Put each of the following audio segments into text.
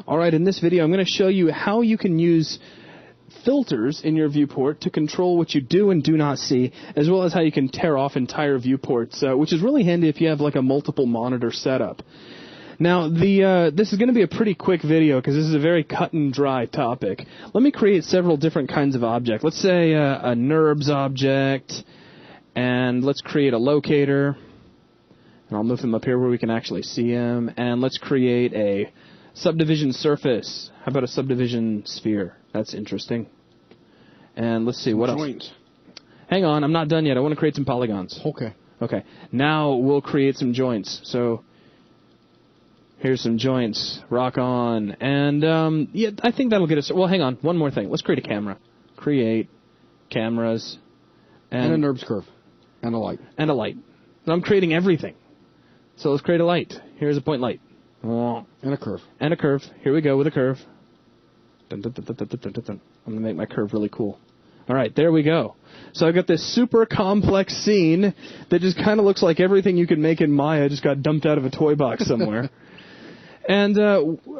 All right, in this video, I'm going to show you how you can use filters in your viewport to control what you do and do not see, as well as how you can tear off entire viewports, which is really handy if you have like a multiple monitor setup. Now, this is going to be a pretty quick video because this is a very cut and dry topic. Let me create several different kinds of objects. Let's say a NURBS object, and let's create a locator. And I'll move them up here where we can actually see them. And let's create a subdivision surface. How about a subdivision sphere? That's interesting. And let's see, what else? Hang on, I'm not done yet. I want to create some polygons. Okay. Okay. Now we'll create some joints. So here's some joints. Rock on. And yeah, I think that'll get us. Well, hang on. One more thing. Let's create a camera. Create cameras. And a NURBS curve. And a light. And a light. I'm creating everything. So let's create a light. Here's a point light. And a curve. And a curve. Here we go with a curve. Dun, dun, dun, dun, dun, dun, dun, dun. I'm going to make my curve really cool. All right, there we go. So I've got this super complex scene that just kind of looks like everything you could make in Maya just got dumped out of a toy box somewhere. And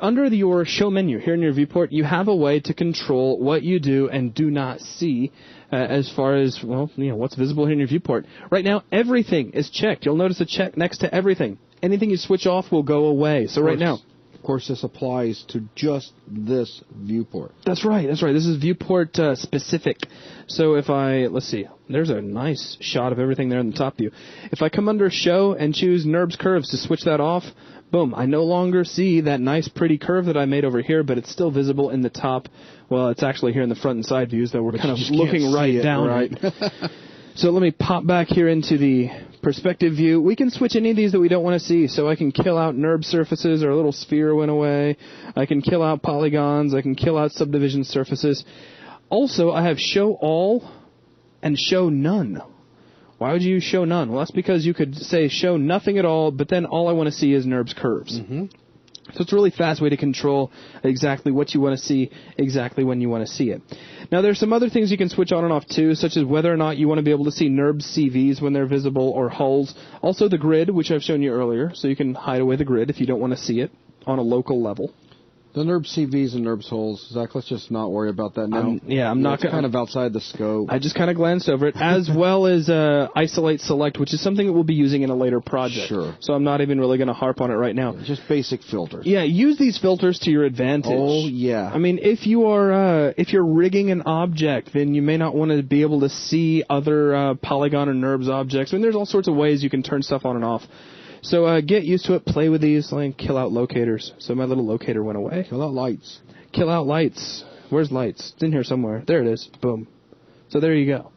under your show menu here in your viewport, you have a way to control what you do and do not see as far as, well, you know, what's visible here in your viewport. Right now, everything is checked. You'll notice a check next to everything. Anything you switch off will go away. So right now, of course, this applies to just this viewport. That's right. That's right. This is viewport specific. So if let's see, there's a nice shot of everything there in the top view. If I come under Show and choose NURBS Curves to switch that off, boom, I no longer see that nice pretty curve that I made over here, but it's still visible in the top. Well, it's actually here in the front and side views, though we're kind of looking right down. Right. So let me pop back here into the perspective view. We can switch any of these that we don't want to see. So I can kill out NURBS surfaces, or a little sphere went away. I can kill out polygons. I can kill out subdivision surfaces. Also, I have Show All and Show None. Why would you use Show None? Well, that's because you could say Show Nothing at all, but then all I want to see is NURBS curves. Mm-hmm. So it's a really fast way to control exactly what you want to see, exactly when you want to see it. Now, there's some other things you can switch on and off, too, such as whether or not you want to be able to see NURBS CVs when they're visible, or hulls. Also the grid, which I've shown you earlier, so you can hide away the grid if you don't want to see it on a local level. The NURBS CVs and NURBS hulls, Zach, let's just not worry about that now. I'm not kind of outside the scope. I just kind of glanced over it, as well as Isolate Select, which is something that we'll be using in a later project. Sure. So I'm not even really going to harp on it right now. Just basic filters. Yeah, use these filters to your advantage. Oh, yeah. I mean, if you're rigging an object, then you may not want to be able to see other polygon or NURBS objects. I mean, there's all sorts of ways you can turn stuff on and off. So get used to it, play with these, and kill out locators. So my little locator went away. Kill out lights. Kill out lights. Where's lights? It's in here somewhere. There it is. Boom. So there you go.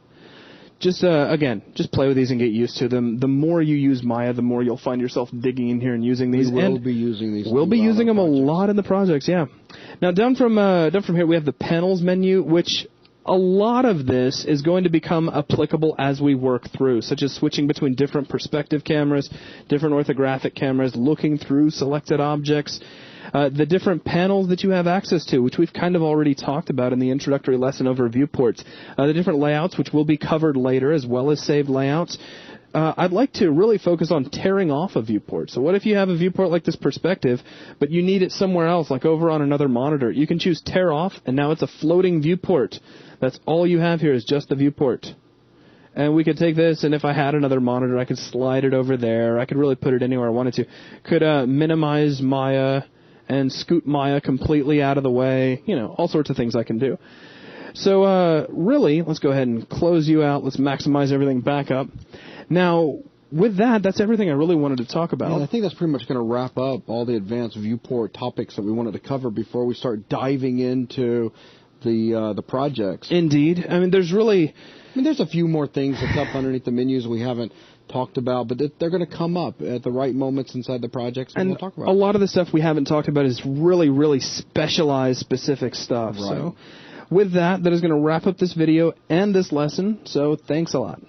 Just, again, just play with these and get used to them. The more you use Maya, the more you'll find yourself digging in here and using these. We will be using these. We'll be using them a lot in the projects, yeah. Now, down from here, we have the panels menu, which a lot of this is going to become applicable as we work through, such as switching between different perspective cameras, different orthographic cameras, looking through selected objects, the different panels that you have access to, which we've kind of already talked about in the introductory lesson over viewports, the different layouts, which will be covered later, as well as saved layouts. I'd like to really focus on tearing off a viewport. So what if you have a viewport like this perspective, but you need it somewhere else, like over on another monitor? You can choose tear off, and now it's a floating viewport. That's all you have here is just the viewport. And we could take this, and if I had another monitor, I could slide it over there. I could really put it anywhere I wanted to. Could minimize Maya and scoot Maya completely out of the way. You know, all sorts of things I can do. So really, let's go ahead and close you out. Let's maximize everything back up. Now, with that, that's everything I really wanted to talk about. Yeah, I think that's pretty much going to wrap up all the advanced viewport topics that we wanted to cover before we start diving into the projects. Indeed. I mean, there's a few more things that's up underneath the menus we haven't talked about, but they're going to come up at the right moments inside the projects, and we'll talk about a lot of the stuff we haven't talked about is really, really specialized, specific stuff. Right. So with that is going to wrap up this video and this lesson. So thanks a lot.